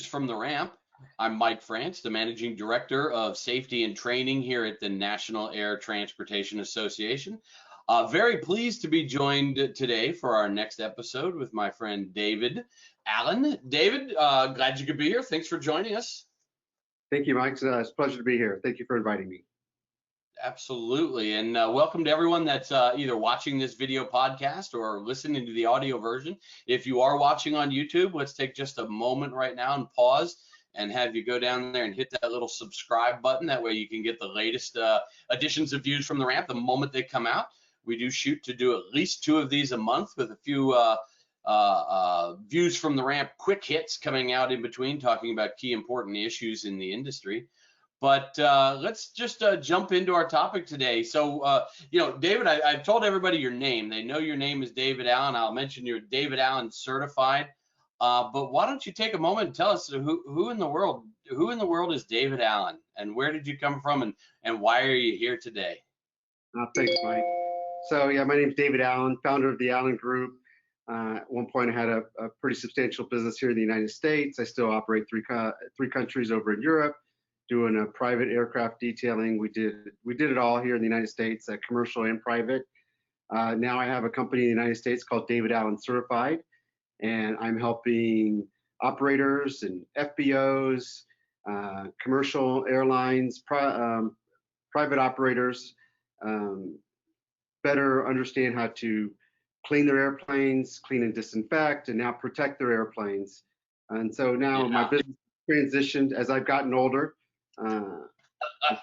Views from the Ramp. I'm Mike France, the Managing Director of Safety and Training here at the National Air Transportation Association. Very pleased to be joined today for our next episode with my friend David Allen. David, glad you could be here. Thanks for joining us. Thank you, Mike. It's a pleasure to be here. Thank you for inviting me. Absolutely, and welcome to everyone that's either watching this video podcast or listening to the audio version. If you are watching on YouTube, let's take just a moment right now and pause and have you go down there and hit that little subscribe button. That way you can get the latest editions of Views from the Ramp the moment they come out. We do shoot to do at least 2 of these a month with a few Views from the Ramp quick hits coming out in between, talking about key important issues in the industry. But let's just jump into our topic today. So, David, I've told everybody your name. They know your name is David Allen. I'll mention you're David Allen certified. But why don't you take a moment and tell us who in the world is David Allen, and where did you come from, and why are you here today? Thanks, Mike. So, yeah, my name is David Allen, founder of the Allen Group. At one point, I had a pretty substantial business here in the United States. I still operate three countries over in Europe, doing a private aircraft detailing. We did it all here in the United States, commercial and private. Now I have a company in the United States called David Allen Certified, and I'm helping operators and FBOs, commercial airlines, private operators better understand how to clean their airplanes, clean and disinfect, and now protect their airplanes. And so now my business transitioned as I've gotten older.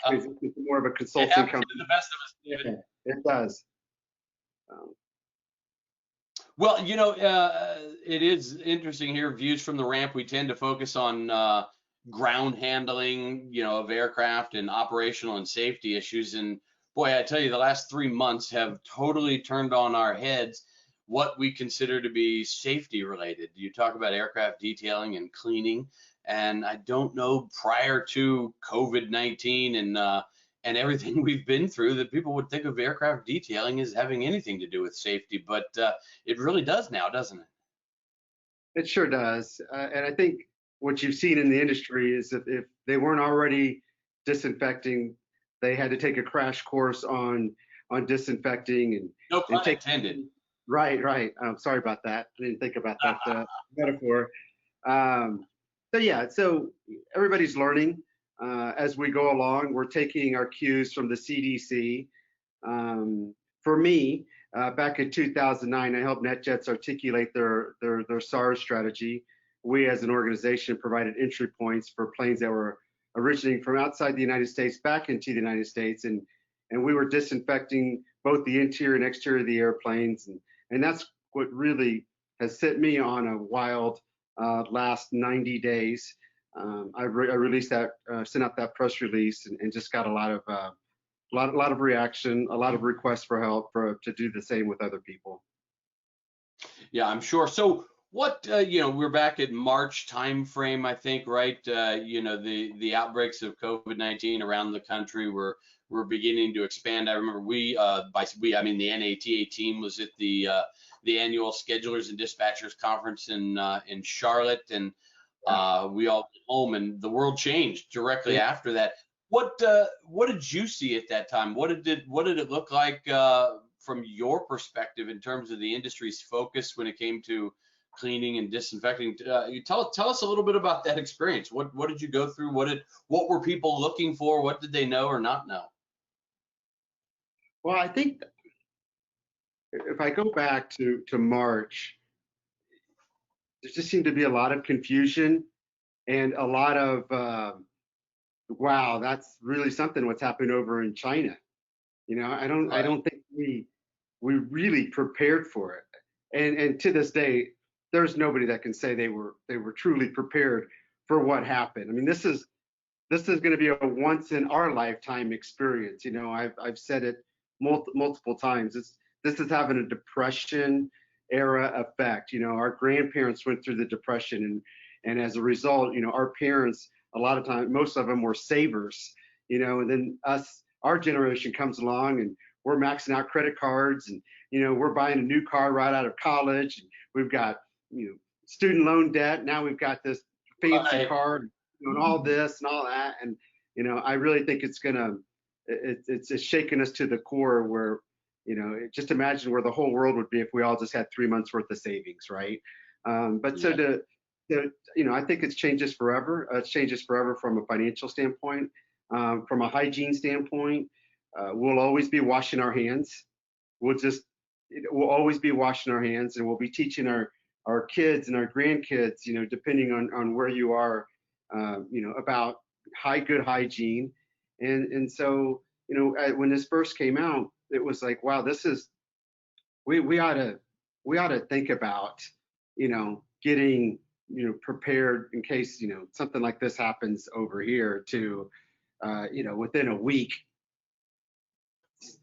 It's more of a consulting company. To the best of us, David. Yeah, it does. Well, it is interesting here. Views from the Ramp. We tend to focus on ground handling, of aircraft and operational and safety issues. And boy, I tell you, the last 3 months have totally turned on our heads what we consider to be safety related. You talk about aircraft detailing and cleaning. And I don't know, prior to COVID-19 and everything we've been through, that people would think of aircraft detailing as having anything to do with safety, but it really does now, doesn't it? It sure does. And I think what you've seen in the industry is that if they weren't already disinfecting, they had to take a crash course on disinfecting and no pun intended. Right. Sorry about that. I didn't think about that metaphor. So everybody's learning as we go along. We're taking our cues from the CDC. For me, back in 2009, I helped NetJets articulate their SARS strategy. We, as an organization, provided entry points for planes that were originating from outside the United States back into the United States, and we were disinfecting both the interior and exterior of the airplanes, and that's what really has set me on a wild last 90 days. I released that, sent out that press release, and just got a lot of reaction, a lot of requests for help to do the same with other people. Yeah, I'm sure. So what, we're back at March timeframe, I think, right? The outbreaks of COVID-19 around the country were beginning to expand. I remember I mean the NATA team was at the annual Schedulers and Dispatchers Conference in Charlotte, and we all went home, and the world changed directly after that. What did you see at that time? What did it look like from your perspective in terms of the industry's focus when it came to cleaning and disinfecting? You tell us a little bit about that experience. What did you go through? What were people looking for? What did they know or not know? Well, I think if I go back to March, there just seemed to be a lot of confusion and a lot of wow, that's really something what's happening over in China. I don't think we really prepared for it. And to this day, there's nobody that can say they were truly prepared for what happened. I mean, this is going to be a once in our lifetime experience. I've said it multiple times. This is having a Depression era effect. Our grandparents went through the Depression, and as a result, our parents, a lot of times, most of them were savers, and then our generation comes along, and we're maxing out credit cards, and we're buying a new car right out of college, and we've got student loan debt. Now we've got this fancy Right. car, doing all this and all that. And, I really think it's shaking us to the core where, just imagine where the whole world would be if we all just had 3 months worth of savings, right? But so Yeah. I think it's changed us forever. It's changed us forever from a financial standpoint, from a hygiene standpoint. We'll always be washing our hands. We'll just, we'll always be washing our hands, and we'll be teaching our kids and our grandkids, depending on where you are, about good hygiene. And so, when this first came out, it was like, wow, this is, we ought to think about, getting, prepared in case, something like this happens over here to, within a week,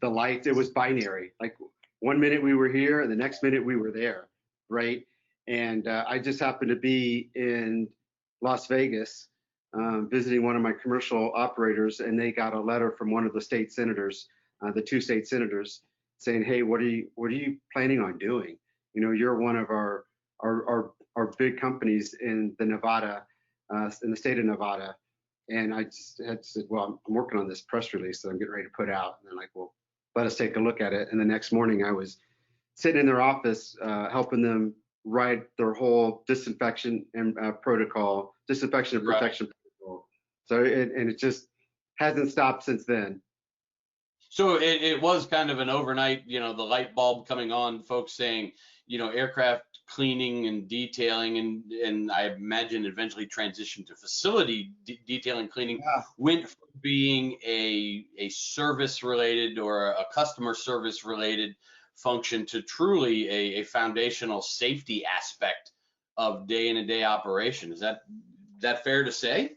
the lights, it was binary. Like, one minute we were here and the next minute we were there, right? And I just happened to be in Las Vegas, visiting one of my commercial operators, and they got a letter from one of the state senators, the two state senators, saying, "Hey, what are you planning on doing? You're one of our big companies in the Nevada, in the state of Nevada." And I just had said, "Well, I'm working on this press release that I'm getting ready to put out." And they're like, "Well, let us take a look at it." And the next morning I was sitting in their office, helping them write their whole disinfection and disinfection and Right. protection protocol. So it just hasn't stopped since then. So it was kind of an overnight, the light bulb coming on, folks saying, aircraft cleaning and detailing, and I imagine eventually transitioned to facility detailing cleaning, Yeah. went from being a service related or a customer service related function to truly a foundational safety aspect of day in and day operation. Is that fair to say?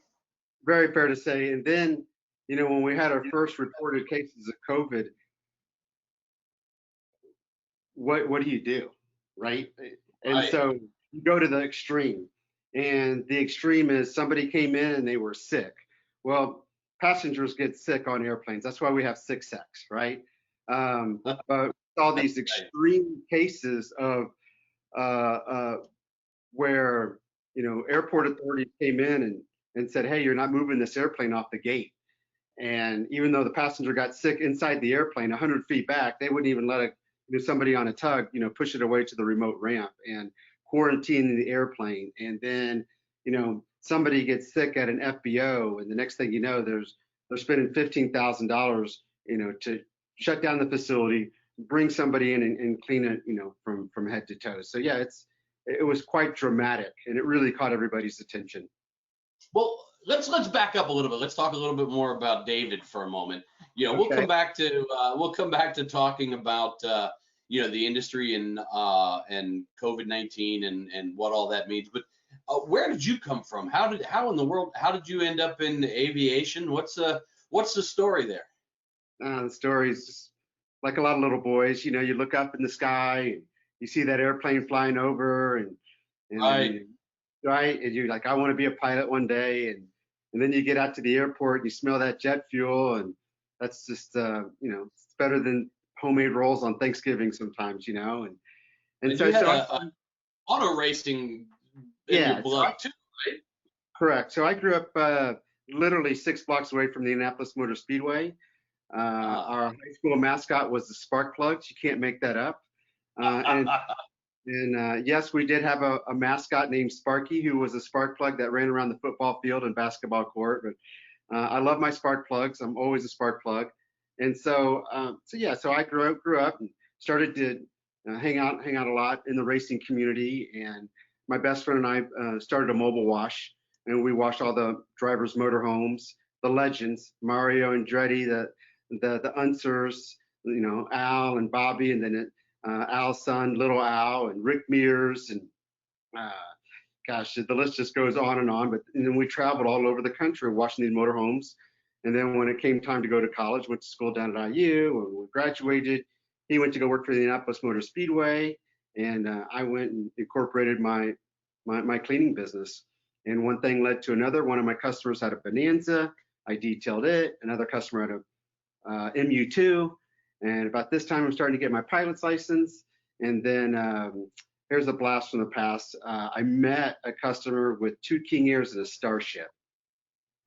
Very fair to say. And then, when we had our first reported cases of COVID, what do you do, right? And Right. so you go to the extreme, and the extreme is somebody came in and they were sick. Well, passengers get sick on airplanes. That's why we have sick sex, right? But all these Right. extreme cases of uh, where airport authorities came in and said, "Hey, you're not moving this airplane off the gate." And even though the passenger got sick inside the airplane 100 feet back, they wouldn't even let somebody on a tug, push it away to the remote ramp and quarantine the airplane. And then, somebody gets sick at an FBO, and the next thing you know, they're spending $15,000, to shut down the facility, bring somebody in and clean it, from head to toe. So yeah, it was quite dramatic, and it really caught everybody's attention. Well, let's back up a little bit. Let's talk a little bit more about David for a moment. We'll Okay. come back to talking about the industry and COVID-19 and what all that means. But where did you come from? How in the world how did you end up in aviation? What's the story there? The story's just like a lot of little boys. You look up in the sky and you see that airplane flying over, and then Right. right, and you're like, I want to be a pilot one day, and then you get out to the airport and you smell that jet fuel, and that's just it's better than homemade rolls on Thanksgiving sometimes, and And you had so a auto racing in your yeah, so blood too, right? correct. So I grew up literally 6 blocks away from the Indianapolis Motor Speedway. Our high school mascot was the Spark Plugs. You can't make that up. And yes, we did have a mascot named Sparky, who was a spark plug that ran around the football field and basketball court. But I love my spark plugs. I'm always a spark plug. And so I grew up and started to hang out a lot in the racing community. And my best friend and I started a mobile wash, and we washed all the drivers' motorhomes, the legends, Mario Andretti, the Unsers, Al and Bobby, and then Al's son, little Al, and Rick Mears, and uh, gosh, the list just goes on and on. But and then we traveled all over the country watching these motorhomes. And then when it came time to go to college, went to school down at IU. When we graduated, he went to go work for the Indianapolis Motor Speedway, and I went and incorporated my cleaning business. And one thing led to another. One of my customers had a Bonanza. I detailed it. Another customer had a MU2. And about this time, I'm starting to get my pilot's license. And then here's a blast from the past. I met a customer with 2 king airs and a Starship,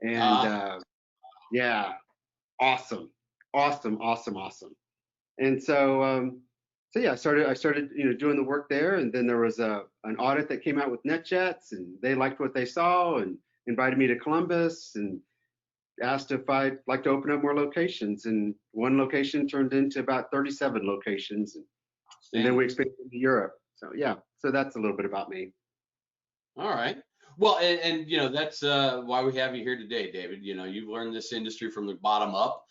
and yeah, awesome, awesome, awesome, awesome. And so yeah, I started doing the work there, and then there was an audit that came out with NetJets, and they liked what they saw and invited me to Columbus and asked if I'd like to open up more locations. And one location turned into about 37 locations, and then we expanded into Europe. So yeah, so that's a little bit about me. All right. Well, and that's why we have you here today, David. You've learned this industry from the bottom up,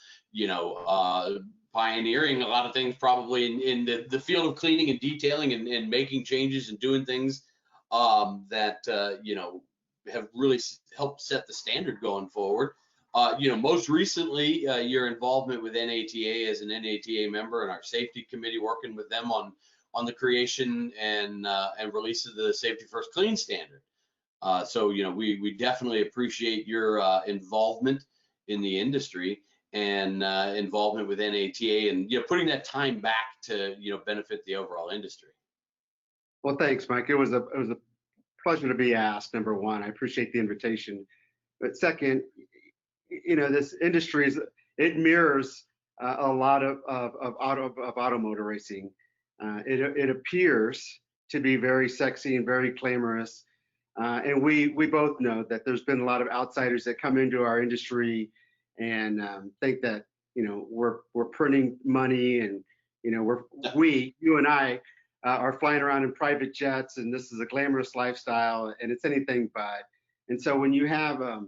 pioneering a lot of things probably in the field of cleaning and detailing and making changes and doing things that, have really helped set the standard going forward. Most recently, your involvement with NATA as an NATA member and our safety committee, working with them on the creation and release of the Safety First Clean standard. So we definitely appreciate your involvement in the industry and involvement with NATA and putting that time back to benefit the overall industry. Well, thanks, Mike. It was a pleasure to be asked. Number one, I appreciate the invitation. But second, this industry it mirrors a lot of automotive racing. It appears to be very sexy and very glamorous, and we both know that there's been a lot of outsiders that come into our industry and think that we're printing money, and you and I are flying around in private jets, and this is a glamorous lifestyle, and it's anything but. And so when you have a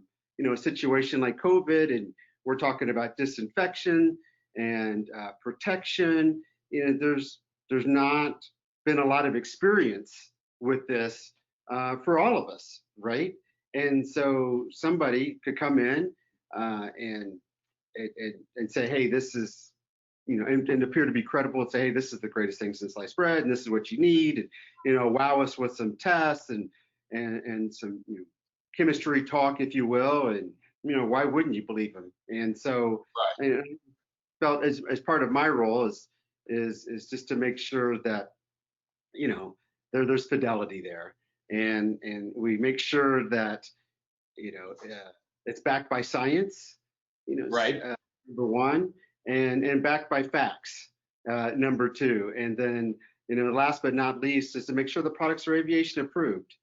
situation like COVID, and we're talking about disinfection and protection, there's not been a lot of experience with this for all of us, right? And so somebody could come in and say, hey, this is, and appear to be credible and say, hey, this is the greatest thing since sliced bread, and this is what you need, and wow us with some tests and some chemistry talk, if you will, and why wouldn't you believe them? And so Right. I felt as part of my role is just to make sure that there's fidelity there, and we make sure that it's backed by science, Right. number one, and backed by facts, number two, and then last but not least is to make sure the products are aviation approved.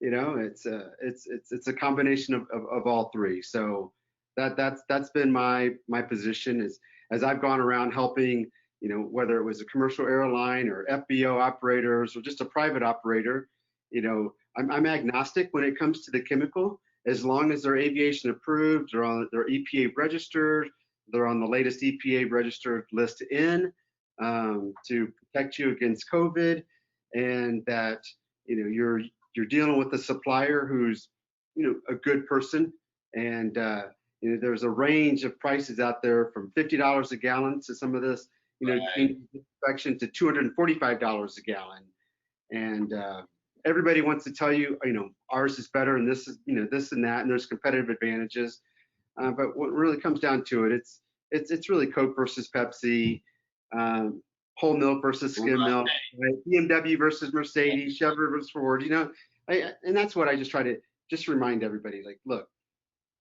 It's a combination of all three. So that's been my position as I've gone around helping, whether it was a commercial airline or FBO operators or just a private operator. I'm agnostic when it comes to the chemical, as long as they're aviation approved, they're EPA registered, they're on the latest EPA registered list in to protect you against COVID, and that you're dealing with a supplier who's a good person, and there's a range of prices out there from $50 a gallon to some of this disinfection to $245 a gallon, and everybody wants to tell you ours is better and this is this and that, and there's competitive advantages, but what really comes down to it, it's really Coke versus Pepsi, whole milk versus skim milk, right? BMW versus Mercedes, Chevrolet versus Ford, and that's what I just try to remind everybody, like, look,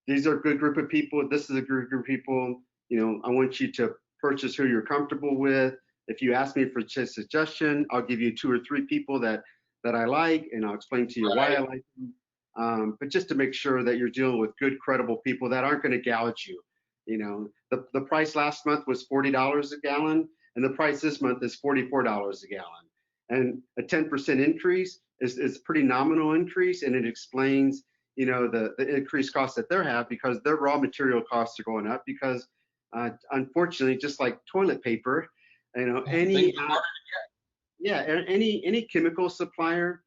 these are a good group of people, this is a good group of people, I want you to purchase who you're comfortable with. If you ask me for a suggestion, I'll give you 2 or 3 people that I like, and I'll explain to you why I like them. But just to make sure that you're dealing with good, credible people that aren't going to gouge you. The price last month was $40 a gallon, and the price this month is $44 a gallon. And a 10% increase is a pretty nominal increase, and it explains, the increased costs that they have, because their raw material costs are going up because, unfortunately, just like toilet paper, any chemical supplier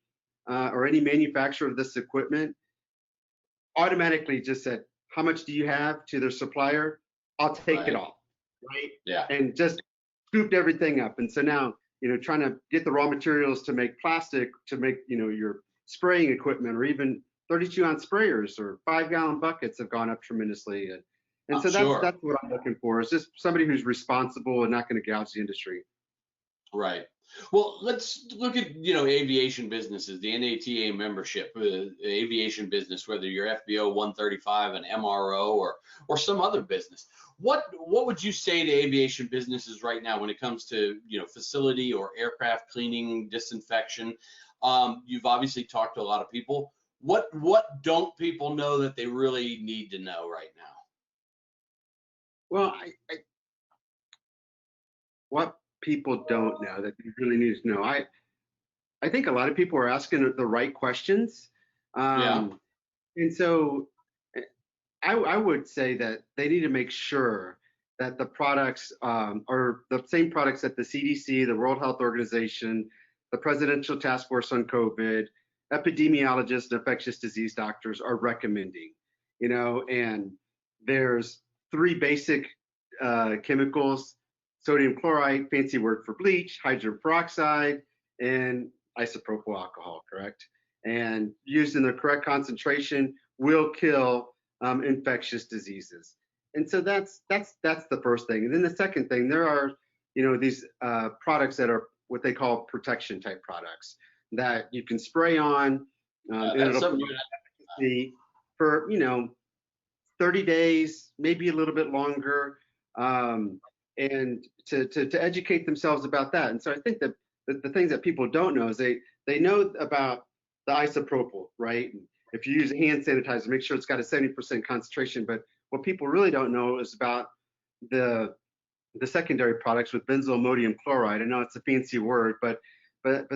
or any manufacturer of this equipment automatically just said, how much do you have, to their supplier? I'll take it all, right? Yeah. And just scooped everything up. And so now, trying to get the raw materials to make plastic, to make, your spraying equipment, or even 32-ounce sprayers or 5-gallon buckets have gone up tremendously. And so that's what I'm looking for, is just somebody who's responsible and not going to gouge the industry. Right. Well, let's look at, aviation businesses, the NATA membership, aviation business, whether you're FBO 135, an MRO, or some other business. What would you say to aviation businesses right now when it comes to, facility or aircraft cleaning, disinfection? You've obviously talked to a lot of people. What don't people know that they really need to know right now? Well, what people don't know that they really need to know. I think a lot of people are asking the right questions. Yeah. Um, and so I would say that they need to make sure that the products are the same products that the CDC, the World Health Organization, the Presidential Task Force on COVID, epidemiologists, and infectious disease doctors are recommending. And there's three basic chemicals: sodium chloride, fancy word for bleach; hydrogen peroxide; and isopropyl alcohol, correct? And used in the correct concentration will kill infectious diseases. And so that's the first thing. And then the second thing, there are these products that are what they call protection type products that you can spray on, and That's it'll something. be for 30 days, maybe a little bit longer, and to educate themselves about that. And so I think that the things that people don't know is they know about the isopropyl, right? If you use a hand sanitizer, make sure it's got a 70% concentration. But what people really don't know is about the secondary products with benzoammonium chloride. I know it's a fancy word, but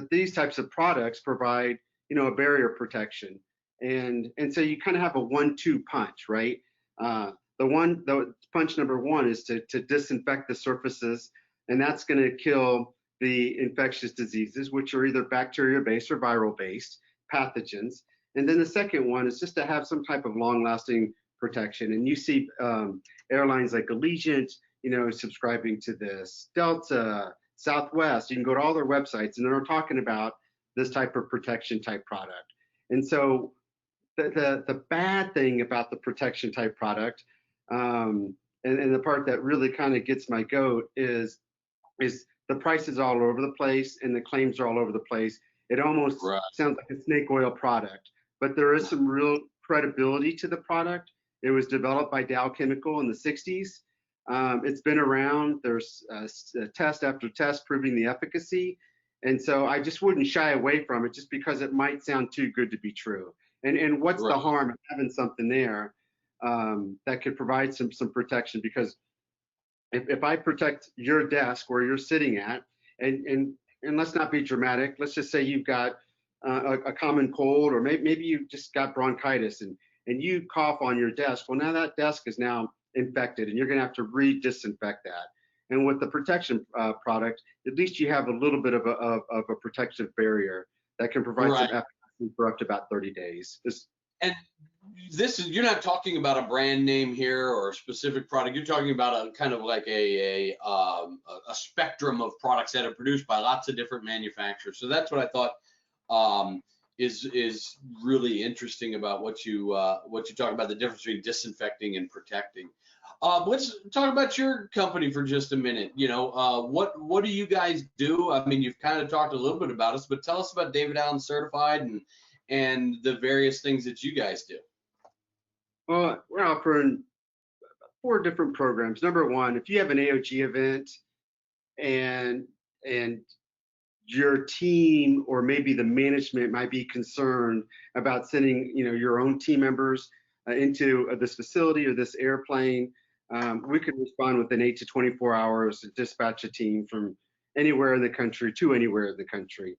these types of products provide a barrier protection, and so you kind of have a 1-2 punch, right? The punch number one is to disinfect the surfaces, and that's going to kill the infectious diseases, which are either bacteria based or viral based pathogens. And then the second one is just to have some type of long lasting protection. And you see airlines like Allegiant, subscribing to this, Delta, Southwest. You can go to all their websites and they're talking about this type of protection type product. And so the bad thing about the protection type product, and the part that really kind of gets my goat is the price is all over the place and the claims are all over the place. It almost Right. sounds like a snake oil product, but there is some real credibility to the product. It was developed by Dow Chemical in the 60s. It's been around. There's test after test proving the efficacy. And so I just wouldn't shy away from it just because it might sound too good to be true. And what's Right. the harm of having something there that could provide some protection? Because if I protect your desk where you're sitting at, and let's not be dramatic, let's just say you've got a common cold, or maybe you just got bronchitis, and you cough on your desk. Well, now that desk is now infected, and you're going to have to re-disinfect that. And with the protection product, at least you have a little bit of a protective barrier that can provide some Right. efficacy for up to about 30 days. And you're not talking about a brand name here or a specific product. You're talking about a kind of like a spectrum of products that are produced by lots of different manufacturers. So that's what I thought is really interesting about what you talk about, the difference between disinfecting and protecting. Let's talk about your company for just a minute. What do you guys do? I mean, you've kind of talked a little bit about us, but tell us about David Allen Certified and the various things that you guys do. Well, we're offering 4 different programs. Number one, if you have an AOG event and your team or maybe the management might be concerned about sending your own team members into this facility or this airplane, we could respond within 8 to 24 hours and dispatch a team from anywhere in the country to anywhere in the country.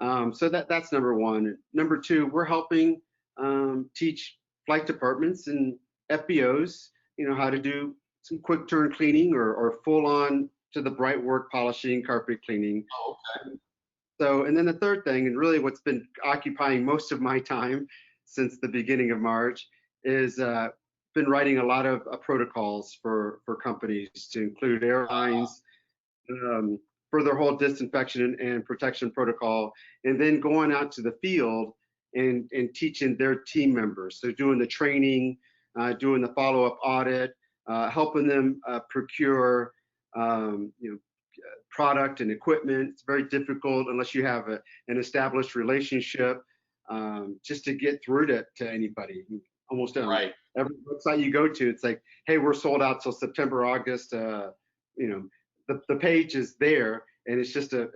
So that's number one. Number two, we're helping teach flight departments and FBOs, how to do some quick turn cleaning or full on to the bright work polishing, carpet cleaning. Oh, okay. So, and then the third thing, and really what's been occupying most of my time since the beginning of March, is been writing a lot of protocols for companies to include airlines, for their whole disinfection and protection protocol, and then going out to the field and teaching their team members. So doing the training, doing the follow-up audit, helping them procure product and equipment. It's very difficult unless you have an established relationship, just to get through to anybody. Almost Right. every website you go to, it's like, hey, we're sold out till September, August. The page is there, and it's just a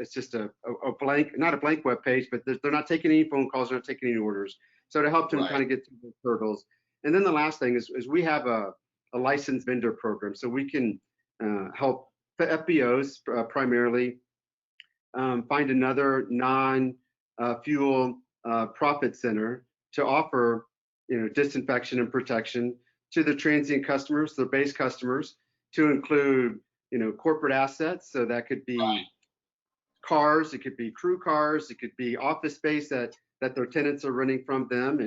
blank, not a blank web page, but they're not taking any phone calls, they're not taking any orders. So to help them Right. kind of get through those hurdles. And then the last thing is we have a licensed vendor program, so we can help the FBOs primarily find another non-fuel profit center to offer, disinfection and protection to the transient customers, the base customers, to include, corporate assets. So that could be Right. cars, it could be crew cars, it could be office space that their tenants are renting from them,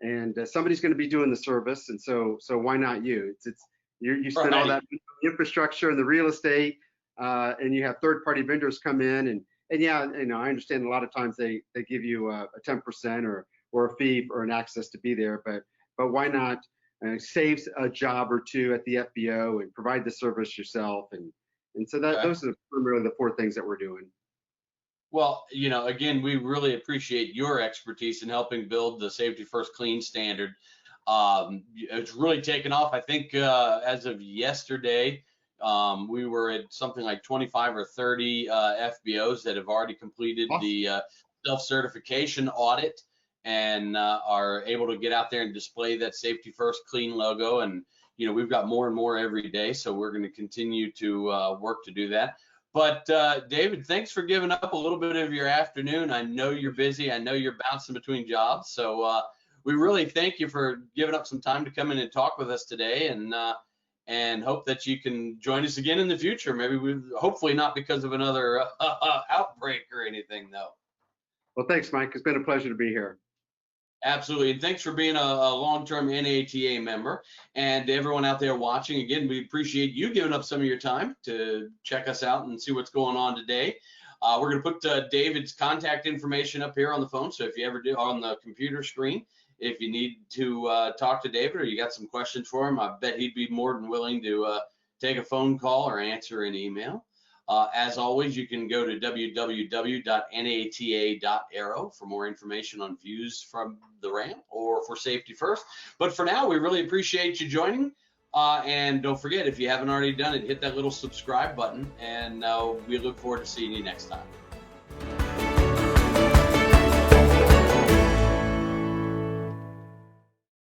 and somebody's going to be doing the service, and so why not you? You spend all that infrastructure and the real estate, and you have third-party vendors come in, and yeah, I understand a lot of times they give you a 10% or a fee or an access to be there, but why not save a job or two at the FBO and provide the service yourself, and so that those are really the 4 things that we're doing. Well, again, we really appreciate your expertise in helping build the Safety First Clean standard. It's really taken off. I think as of yesterday, we were at something like 25 or 30 FBOs that have already completed the self-certification audit and are able to get out there and display that Safety First Clean logo. And, we've got more and more every day, so we're going to continue to work to do that. But David, thanks for giving up a little bit of your afternoon. I know you're busy. I know you're bouncing between jobs. So we really thank you for giving up some time to come in and talk with us today, and hope that you can join us again in the future. Maybe hopefully not because of another outbreak or anything, though. Well, thanks, Mike. It's been a pleasure to be here. Absolutely. And thanks for being a long-term NATA member. And to everyone out there watching, again, we appreciate you giving up some of your time to check us out and see what's going on today. We're going to put David's contact information up here on the phone. So if you ever do on the computer screen, if you need to talk to David or you got some questions for him, I bet he'd be more than willing to take a phone call or answer an email. As always, you can go to www.nata.aero for more information on views from the ramp or for Safety First. But for now, we really appreciate you joining. And don't forget, if you haven't already done it, hit that little subscribe button, and we look forward to seeing you next time.